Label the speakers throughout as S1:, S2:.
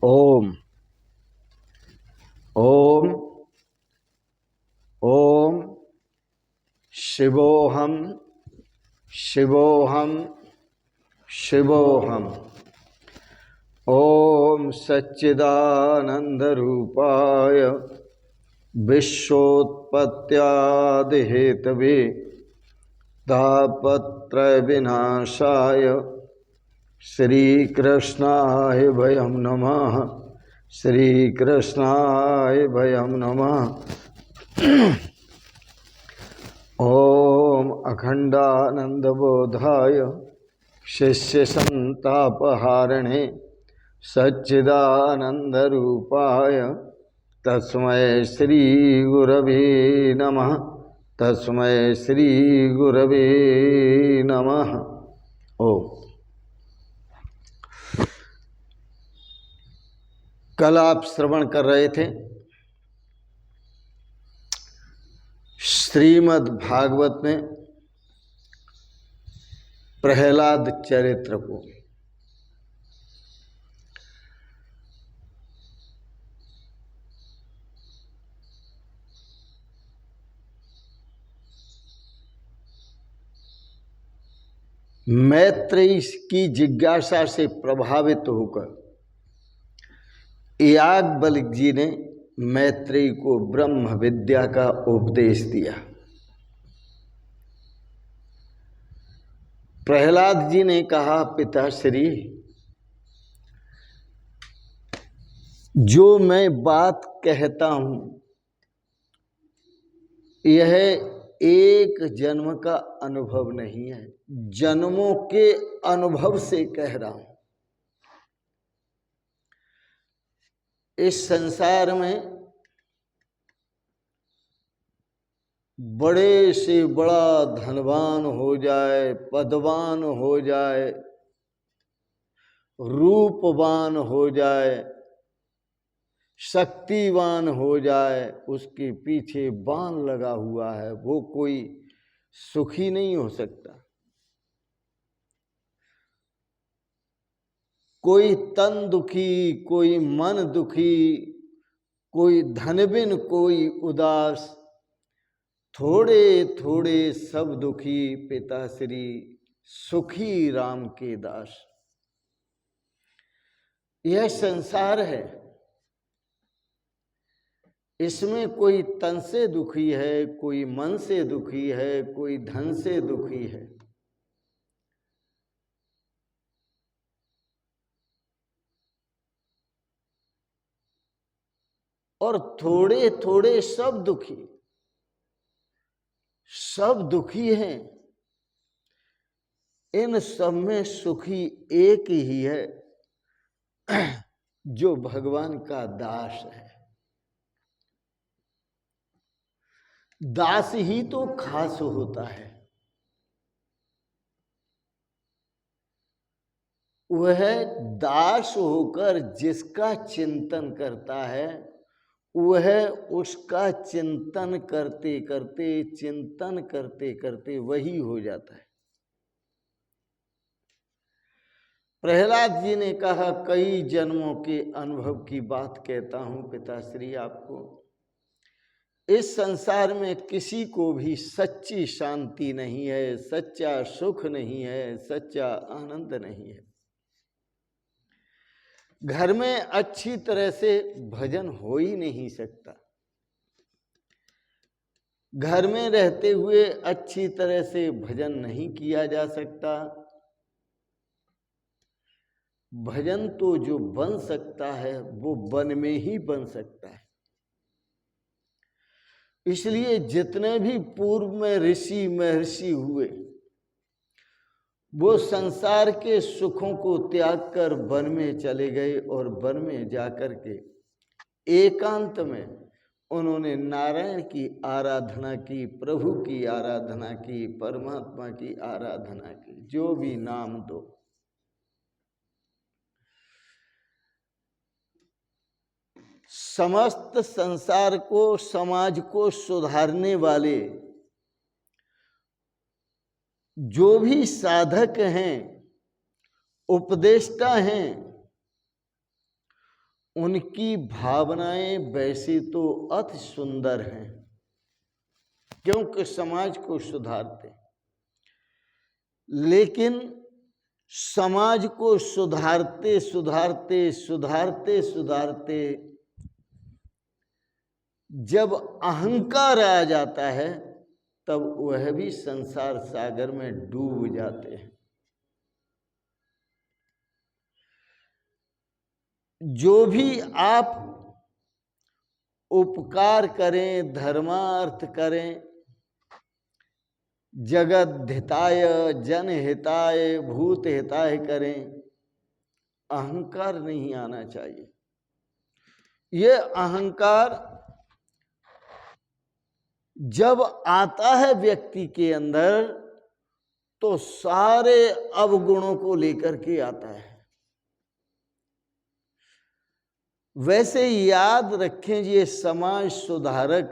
S1: ओम ओम ओम शिवोहम शिवोहम शिवोहम। ओम सच्चिदानंद रूपाय विश्वोत्पत्त्यादि Hathaway तापत्रय विनाशाय श्रीकृष्णाय वयं नमः। श्रीकृष्णाय वयं नमः। ओम अखंडानंदबोधाय शिष्यसंतापहारिणे सच्चिदानंदरूपाय तस्मै श्री गुरवे नमः। तस्मै श्री गुरवे नमः। ओम। कल आप श्रवण कर रहे थे श्रीमद् भागवत में प्रहलाद चरित्र को। मैत्रेयी की जिज्ञासा से प्रभावित होकर याज्ञवल्क्य जी ने मैत्रेयी को ब्रह्म विद्या का उपदेश दिया। प्रहलाद जी ने कहा, पिताश्री, जो मैं बात कहता हूं यह एक जन्म का अनुभव नहीं है, जन्मों के अनुभव से कह रहा हूं। इस संसार में बड़े से बड़ा धनवान हो जाए, पदवान हो जाए, रूपवान हो जाए, शक्तिवान हो जाए, उसके पीछे बाण लगा हुआ है, वो कोई सुखी नहीं हो सकता। कोई तन दुखी, कोई मन दुखी, कोई धनबिन, कोई उदास, थोड़े थोड़े सब दुखी, पिताश्री सुखी राम के दास। यह संसार है, इसमें कोई तन से दुखी है, कोई मन से दुखी है, कोई धन से दुखी है। और थोड़े थोड़े सब दुखी, सब दुखी हैं। इन सब में सुखी एक ही है, जो भगवान का दास है। दास ही तो खास होता है। वह दास होकर जिसका चिंतन करता है, वह उसका चिंतन करते करते वही हो जाता है। प्रहलाद जी ने कहा, कई जन्मों के अनुभव की बात कहता हूं पिताश्री आपको। इस संसार में किसी को भी सच्ची शांति नहीं है, सच्चा सुख नहीं है, सच्चा आनंद नहीं है। घर में अच्छी तरह से भजन हो ही नहीं सकता। घर में रहते हुए अच्छी तरह से भजन नहीं किया जा सकता। भजन तो जो बन सकता है वो वन में ही बन सकता है। इसलिए जितने भी पूर्व में ऋषि महर्षि हुए, वो संसार के सुखों को त्याग कर वन में चले गए और वन में जाकर के एकांत में उन्होंने नारायण की आराधना की, प्रभु की आराधना की, परमात्मा की आराधना की, जो भी नाम दो। समस्त संसार को, समाज को सुधारने वाले जो भी साधक हैं, उपदेष्टा हैं, उनकी भावनाएं वैसे तो अति सुंदर हैं, क्योंकि समाज को सुधारते, लेकिन समाज को सुधारते सुधारते सुधारते सुधारते जब अहंकार आ जाता है, तब वह भी संसार सागर में डूब जाते हैं। जो भी आप उपकार करें, धर्मार्थ करें, जगत हिताय जन हिताय भूत हिताय करें, अहंकार नहीं आना चाहिए। ये अहंकार जब आता है व्यक्ति के अंदर, तो सारे अवगुणों को लेकर के आता है। वैसे याद रखें, ये समाज सुधारक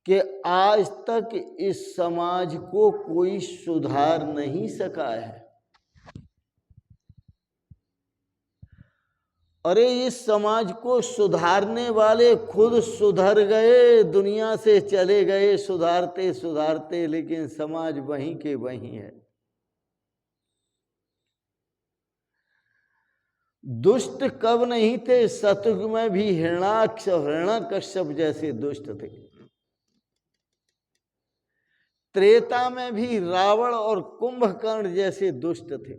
S1: कि आज तक इस समाज को कोई सुधार नहीं सका है। अरे इस समाज को सुधारने वाले खुद सुधर गए, दुनिया से चले गए सुधारते सुधारते, लेकिन समाज वहीं के वहीं है। दुष्ट कब नहीं थे? सतयुग में भी हिरण्याकश्यप जैसे दुष्ट थे। त्रेता में भी रावण और कुंभकर्ण जैसे दुष्ट थे।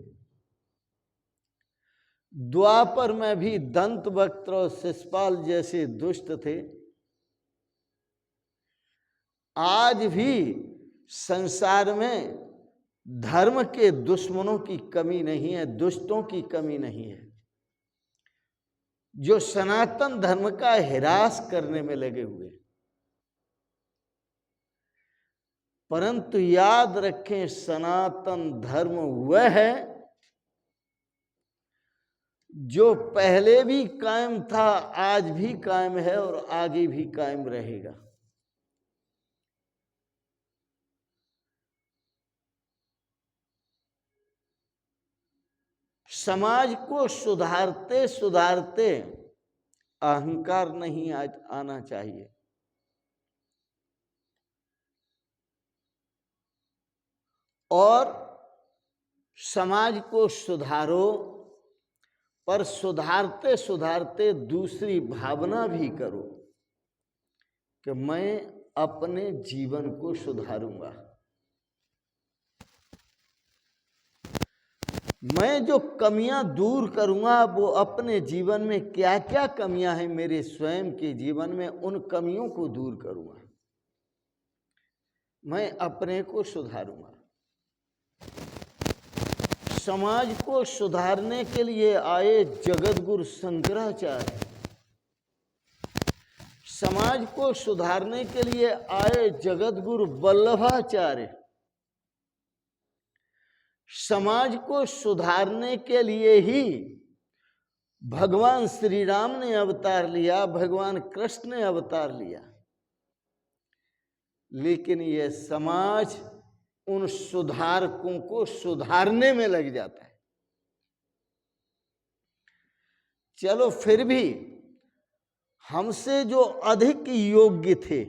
S1: द्वापर में भी दंतवक्त्र और शिशुपाल जैसे दुष्ट थे। आज भी संसार में धर्म के दुश्मनों की कमी नहीं है, दुष्टों की कमी नहीं है, जो सनातन धर्म का हिरास करने में लगे हुए। परंतु याद रखें, सनातन धर्म वह है जो पहले भी कायम था, आज भी कायम है और आगे भी कायम रहेगा। समाज को सुधारते सुधारते अहंकार नहीं आना चाहिए। और समाज को सुधारो, पर सुधारते सुधारते दूसरी भावना भी करो कि मैं अपने जीवन को सुधारूंगा। मैं जो कमियां दूर करूंगा, वो अपने जीवन में क्या क्या कमियां हैं मेरे स्वयं के जीवन में, उन कमियों को दूर करूंगा। मैं अपने को सुधारूंगा। समाज को सुधारने के लिए आए जगतगुरु शंकराचार्य, समाज को सुधारने के लिए आए जगतगुरु वल्लभाचार्य, समाज को सुधारने के लिए ही भगवान श्री राम ने अवतार लिया, भगवान कृष्ण ने अवतार लिया। लेकिन यह समाज उन सुधारकों को सुधारने में लग जाता है। चलो फिर भी हमसे जो अधिक योग्य थे,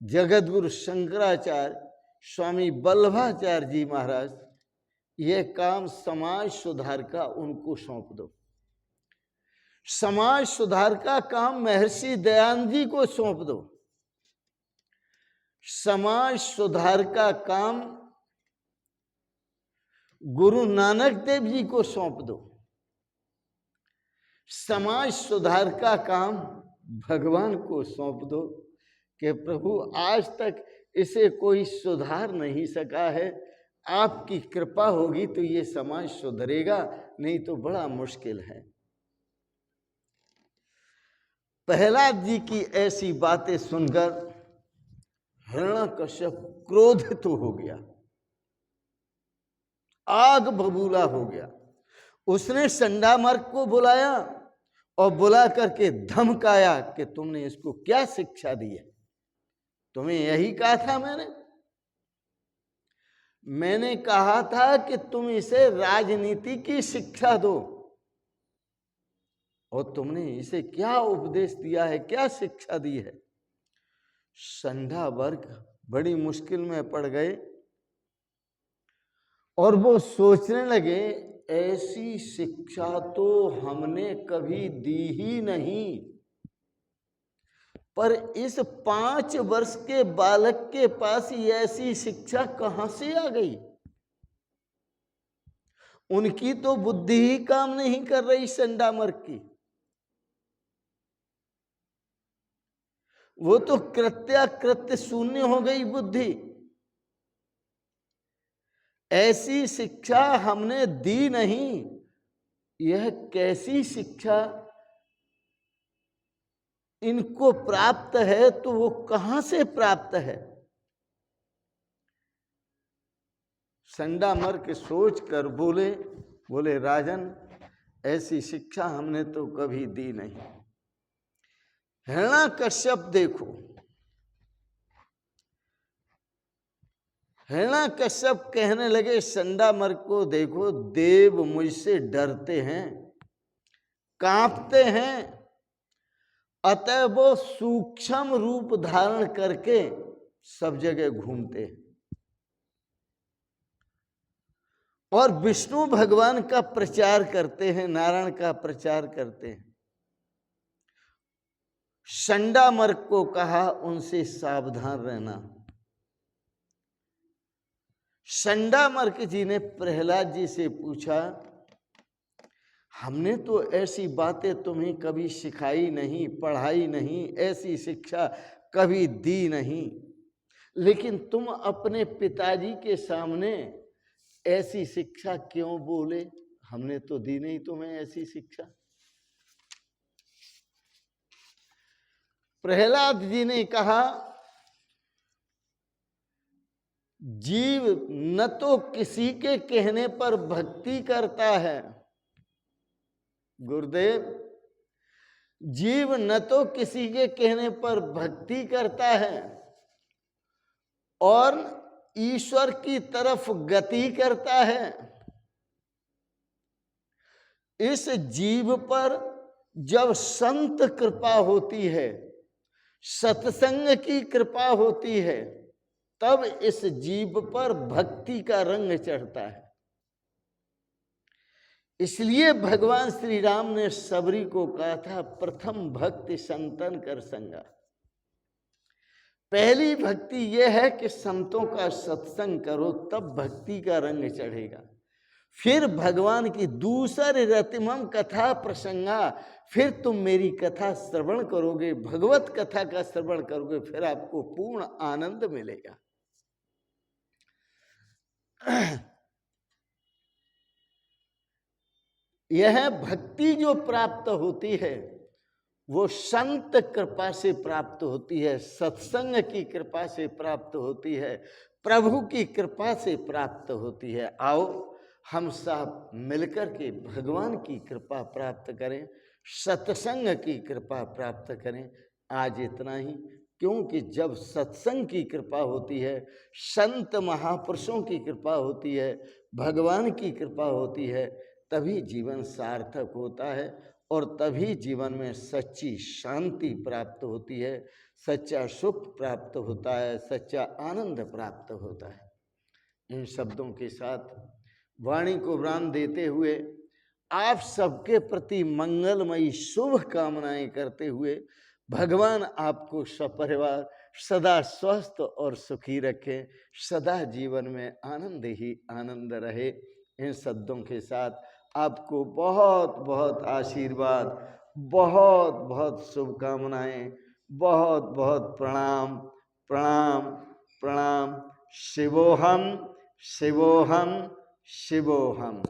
S1: जगतगुरु शंकराचार्य, स्वामी वल्लभाचार्य जी महाराज, यह काम समाज सुधार का उनको सौंप दो। समाज सुधार का काम महर्षि दयानंद जी को सौंप दो। समाज सुधार का काम गुरु नानक देव जी को सौंप दो। समाज सुधार का काम भगवान को सौंप दो कि प्रभु आज तक इसे कोई सुधार नहीं सका है, आपकी कृपा होगी तो ये समाज सुधरेगा, नहीं तो बड़ा मुश्किल है। प्रहलाद जी की ऐसी बातें सुनकर हिरण्याकश्यप क्रोधित हो गया, आग बबूला हो गया। उसने संडामार्क को बुलाया और बुला करके धमकाया कि तुमने इसको क्या शिक्षा दी है? तुम्हें यही कहा था मैंने कहा था कि तुम इसे राजनीति की शिक्षा दो और तुमने इसे क्या उपदेश दिया है, क्या शिक्षा दी है। संध्या वर्ग बड़ी मुश्किल में पड़ गए और वो सोचने लगे ऐसी शिक्षा तो हमने कभी दी ही नहीं, पर इस 5 वर्ष के बालक के पास ही ऐसी शिक्षा कहां से आ गई। उनकी तो बुद्धि ही काम नहीं कर रही संडामर्क की, वो तो कृत्याकृत्य शून्य हो गई बुद्धि। ऐसी शिक्षा हमने दी नहीं, यह कैसी शिक्षा इनको प्राप्त है, तो वो कहां से प्राप्त है। संडामर्क सोच कर बोले राजन, ऐसी शिक्षा हमने तो कभी दी नहीं। हिरण्याकश्यप देखो, हिरण्याकश्यप कहने लगे संडामर्क को, देखो देव मुझसे डरते हैं, कांपते हैं, अतः वो सूक्ष्म रूप धारण करके सब जगह घूमते हैं और विष्णु भगवान का प्रचार करते हैं, नारायण का प्रचार करते हैं। संडामर्क को कहा उनसे सावधान रहना। संडामर्क जी ने प्रहलाद जी से पूछा, हमने तो ऐसी बातें तुम्हें कभी सिखाई नहीं, पढ़ाई नहीं, ऐसी शिक्षा कभी दी नहीं, लेकिन तुम अपने पिताजी के सामने ऐसी शिक्षा क्यों बोले। हमने तो दी नहीं तुम्हें ऐसी शिक्षा। प्रहलाद जी ने कहा, जीव न तो किसी के कहने पर भक्ति करता है, गुरुदेव, जीव न तो किसी के कहने पर भक्ति करता है और ईश्वर की तरफ गति करता है। इस जीव पर जब संत कृपा होती है, सत्संग की कृपा होती है, तब इस जीव पर भक्ति का रंग चढ़ता है। इसलिए भगवान श्री राम ने सबरी को कहा था, प्रथम भक्ति संतन कर संगा। पहली भक्ति यह है कि संतों का सत्संग करो, तब भक्ति का रंग चढ़ेगा। फिर भगवान की दूसरे रतिमम कथा प्रसंगा, फिर तुम मेरी कथा श्रवण करोगे, भगवत कथा का श्रवण करोगे, फिर आपको पूर्ण आनंद मिलेगा। यह भक्ति जो प्राप्त होती है वो संत कृपा से प्राप्त होती है, सत्संग की कृपा से प्राप्त होती है, प्रभु की कृपा से प्राप्त होती है। आओ हम सब मिलकर के भगवान की कृपा प्राप्त करें, सत्संग की कृपा प्राप्त करें। आज इतना ही, क्योंकि जब सत्संग की कृपा होती है, संत महापुरुषों की कृपा होती है, भगवान की कृपा होती है, तभी जीवन सार्थक होता है और तभी जीवन में सच्ची शांति प्राप्त होती है, सच्चा सुख प्राप्त होता है, सच्चा आनंद प्राप्त होता है। इन शब्दों के साथ वाणी को विराम देते हुए आप सबके प्रति मंगलमयी शुभ कामनाएं करते हुए भगवान आपको सपरिवार सदा स्वस्थ और सुखी रखे, सदा जीवन में आनंद ही आनंद रहे। इन शब्दों के साथ आपको बहुत बहुत आशीर्वाद, बहुत बहुत शुभकामनाएं, बहुत बहुत प्रणाम प्रणाम प्रणाम। शिवोहम शिवोहम शिवोहम।